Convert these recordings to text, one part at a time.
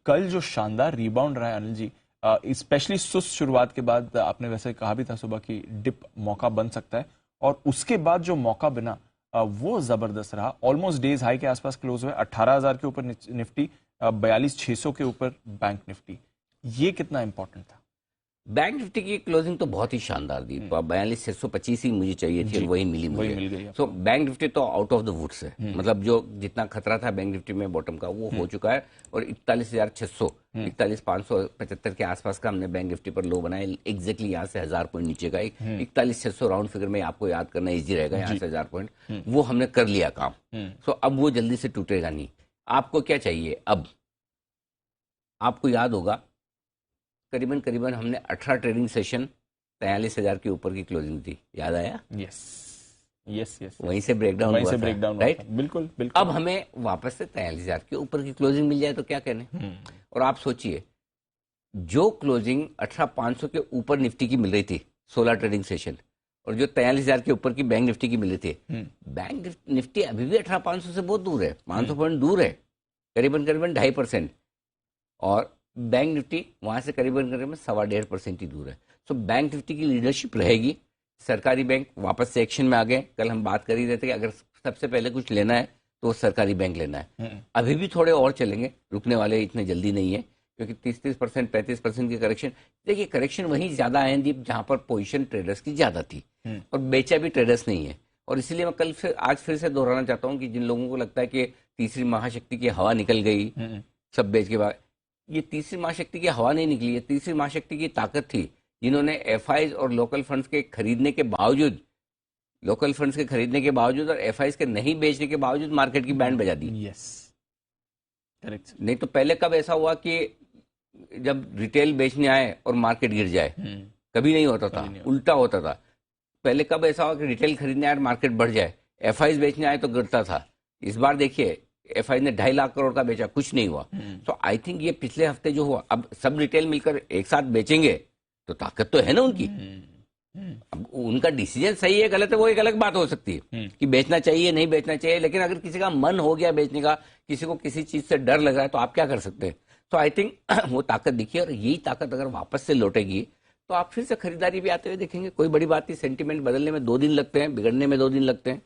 कल जो शानदार रिबाउंड रहा है अनिल जी, स्पेशली सुस्त शुरुआत के बाद, आपने वैसे कहा भी था सुबह कि डिप मौका बन सकता है, और उसके बाद जो मौका बना वो जबरदस्त रहा। ऑलमोस्ट डेज हाई के आसपास क्लोज हुए, 18,000 के ऊपर निफ्टी, 42,600 के ऊपर बैंक निफ्टी। ये कितना इंपॉर्टेंट था? बैंक निफ्टी की क्लोजिंग तो बहुत ही शानदार दी। 42,625 ही मुझे चाहिए थी और वही मिली मुझे। सो बैंक निफ्टी तो आउट ऑफ द वुड्स है, मतलब जो जितना खतरा था बैंक निफ्टी में बॉटम का वो हो चुका है। और 41,600 41,575 के आसपास का हमने बैंक निफ्टी पर लो बनाया, एग्जैक्टली यहाँ से 1000 पॉइंट नीचे का। 41,600 राउंड फिगर में आपको याद करना इजी रहेगा, यहाँ से 1000 पॉइंट, वो हमने कर लिया काम। सो अब वो जल्दी से टूटेगा नहीं। आपको क्या चाहिए अब? आपको याद होगा करीबन करीबन हमने 18 ट्रेडिंग सेशन 43,000 के ऊपर की क्लोजिंग थी, याद आया? यस यस यस, वहीं से ब्रेकडाउन हुआ था, राइट? बिल्कुल बिल्कुल। अब हमें वापस से 43,000 के ऊपर की क्लोजिंग मिल जाए तो क्या कहने। और आप सोचिए, जो क्लोजिंग 18,500 के ऊपर निफ्टी की मिल रही थी 16 ट्रेडिंग सेशन, और जो 43,000 के ऊपर की बैंक निफ्टी की मिल रही थी, बैंक निफ्टी अभी भी 18,500 से बहुत दूर है, 500 पॉइंट दूर है, करीबन करीबन 2.5%। और बैंक निफ्टी वहां से करीबन करीबन 1.25% ही दूर है। सो बैंक निफ्टी की लीडरशिप रहेगी। सरकारी बैंक वापस से एक्शन में आ गए। कल हम बात कर ही रहे थे कि अगर सबसे पहले कुछ लेना है तो सरकारी बैंक लेना है। अभी भी थोड़े और चलेंगे, रुकने वाले इतने जल्दी नहीं है, क्योंकि 30% 35% की करेक्शन, देखिए करेक्शन वहीं ज्यादा आए दीप जहां पर पोजीशन ट्रेडर्स की ज्यादा थी और बेचा भी ट्रेडर्स नहीं है। और इसलिए मैं कल फिर आज फिर से दोहराना चाहता हूं कि जिन लोगों को लगता है कि तीसरी महाशक्ति की हवा निकल गई सब बेच के बाद, ये तीसरी महाशक्ति की हवा नहीं निकली है, तीसरी महाशक्ति की ताकत थी, जिन्होंने एफआईज और लोकल फंड्स के खरीदने के बावजूद, लोकल फंड्स के खरीदने के बावजूद और एफआईज के नहीं बेचने के बावजूद मार्केट की बैंड बजा दी। Yes, correct. नहीं तो पहले कब ऐसा हुआ कि जब रिटेल बेचने आए और मार्केट गिर जाए? कभी नहीं होता था, उल्टा होता था। पहले कब ऐसा हुआ कि रिटेल खरीदने आए और मार्केट बढ़ जाए? एफआईज बेचने आए तो गिरता था। इस बार देखिए एफआई ने 2.5 लाख करोड़ का बेचा, कुछ नहीं हुआ। तो आई थिंक ये पिछले हफ्ते जो हुआ, अब सब रिटेल मिलकर एक साथ बेचेंगे तो ताकत तो है ना उनकी। अब उनका डिसीजन सही है गलत है वो एक अलग बात हो सकती है कि बेचना चाहिए नहीं बेचना चाहिए, लेकिन अगर किसी का मन हो गया बेचने का, किसी को किसी चीज से डर लग रहा है, तो आप क्या कर सकते हैं? तो आई थिंक वो ताकत दिखी, और यही ताकत अगर वापस से लौटेगी तो आप फिर से खरीदारी भी आते हुए देखेंगे। कोई बड़ी बात नहीं, सेंटीमेंट बदलने में 2 दिन लगते हैं, बिगड़ने में 2 दिन लगते हैं।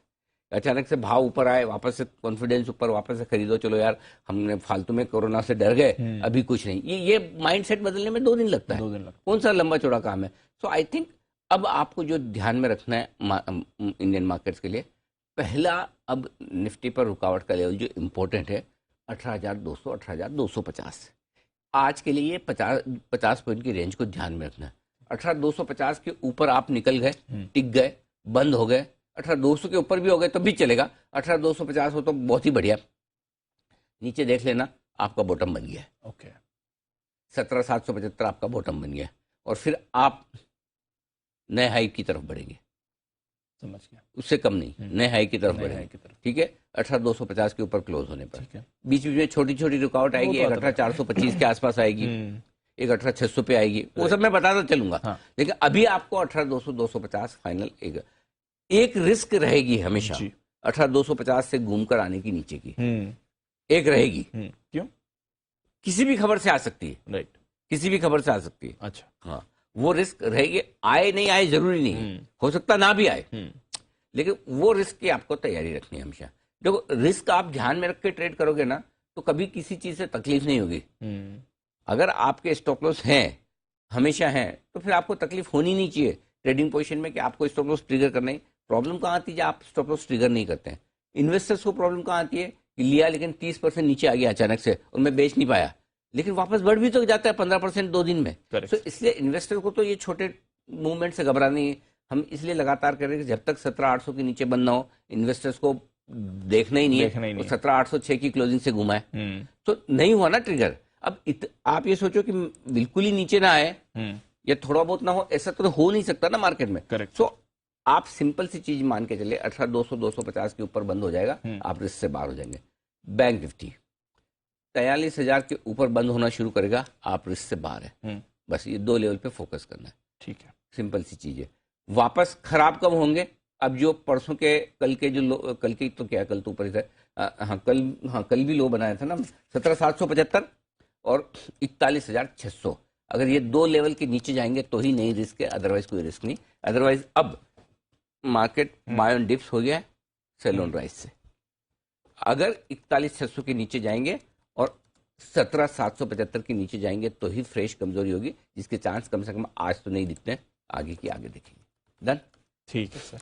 अचानक से भाव ऊपर आए, वापस से कॉन्फिडेंस ऊपर, वापस से खरीदो, चलो यार हमने फालतू में कोरोना से डर गए, अभी कुछ नहीं, ये माइंडसेट बदलने में 2 दिन लगता है। 2 दिन लगता है, कौन सा लंबा चौड़ा काम है। सो आई थिंक अब आपको जो ध्यान में रखना है इंडियन मार्केट्स के लिए, पहला अब निफ्टी पर रुकावट का लेवल जो इम्पोर्टेंट है 18,200 18,250। आज के लिए 50 पॉइंट की रेंज को ध्यान में रखना है। 18,250 के ऊपर आप निकल गए, टिक गए, बंद हो गए, 18,200 के ऊपर भी हो गए तो भी चलेगा, 18,250 हो तो बहुत ही बढ़िया। नीचे देख लेना, आपका बॉटम बन गया। ओके, 17,775 आपका बॉटम बन गया, और फिर आप नए हाई की तरफ बढ़ेंगे। समझ गया, उससे कम नहीं, नए हाई की तरफ बढ़ेंगे। ठीक है, 18,250 के ऊपर क्लोज होने पर बीच बीच में छोटी छोटी रुकावट आएगी, एक 18,425 के आसपास आएगी, एक 18,600 पे आएगी, वो सब मैं बताता चलूंगा। लेकिन अभी आपको 18,200 250 फाइनल एक रिस्क रहेगी हमेशा 18,250 से घूमकर आने की, नीचे की एक रहेगी। क्यों? किसी भी खबर से आ सकती है, राइट, किसी भी खबर से आ सकती है। अच्छा, हाँ, वो रिस्क रहेगी। आए नहीं आए जरूरी नहीं है, हो सकता ना भी आए, लेकिन वो रिस्क की आपको तैयारी रखनी है हमेशा। देखो, रिस्क आप ध्यान में रख के ट्रेड करोगे ना तो कभी किसी चीज से तकलीफ नहीं होगी। अगर आपके स्टॉप लॉस हैं, हमेशा हैं, तो फिर आपको तकलीफ होनी नहीं चाहिए ट्रेडिंग पोजीशन में कि आपको स्टॉप लॉस ट्रिगर करना है। प्रॉब्लम कहाँ आती है जब आप स्टॉप लॉस ट्रिगर नहीं करते हैं? इन्वेस्टर्स को प्रॉब्लम कहाँ आती है कि लिया लेकिन 30% नीचे आ गया अचानक से और मैं बेच नहीं पाया, लेकिन वापस बढ़ भी तो जाता है 15% 2 दिन में। तो इसलिए इन्वेस्टर को तो ये छोटे मूवमेंट से घबराना नहीं है। हम इसलिए लगातार कर रहे हैं कि जब तक 17,800 के नीचे बंद ना हो, इन्वेस्टर्स को देखना ही नहीं है, 17,806 की क्लोजिंग से घुमा है तो नहीं हुआ ना ट्रिगर। अब आप ये सोचो कि बिल्कुल ही नीचे ना आए या थोड़ा बहुत ना हो, ऐसा तो हो नहीं सकता ना मार्केट में। सो आप सिंपल सी चीज मान के चले, 18,200 250 के ऊपर बंद हो जाएगा, आप रिस्क से बाहर हो जाएंगे। बैंक निफ्टी 43,000 के ऊपर बंद होना शुरू करेगा, आप रिस्क से बाहर है। बस ये 2 लेवल पे फोकस करना है। ठीक है, सिंपल सी चीज है। वापस खराब कब होंगे? अब जो परसों के कल के जो कल के तो क्या, कल तो ऊपर ही था, कल भी लो बनाया था ना 17,775, और 41,600, अगर ये दो लेवल के नीचे जाएंगे तो ही नहीं रिस्क है, अदरवाइज कोई रिस्क नहीं। अदरवाइज अब मार्केट बाय ऑन डिप्स हो गया है, सेल ऑन राइज से। अगर 41,600 के नीचे जाएंगे और 17,775 के नीचे जाएंगे तो ही फ्रेश कमजोरी होगी, जिसके चांस कम से कम आज तो नहीं दिखते हैं, आगे की आगे देखेंगे। डन। ठीक है सर।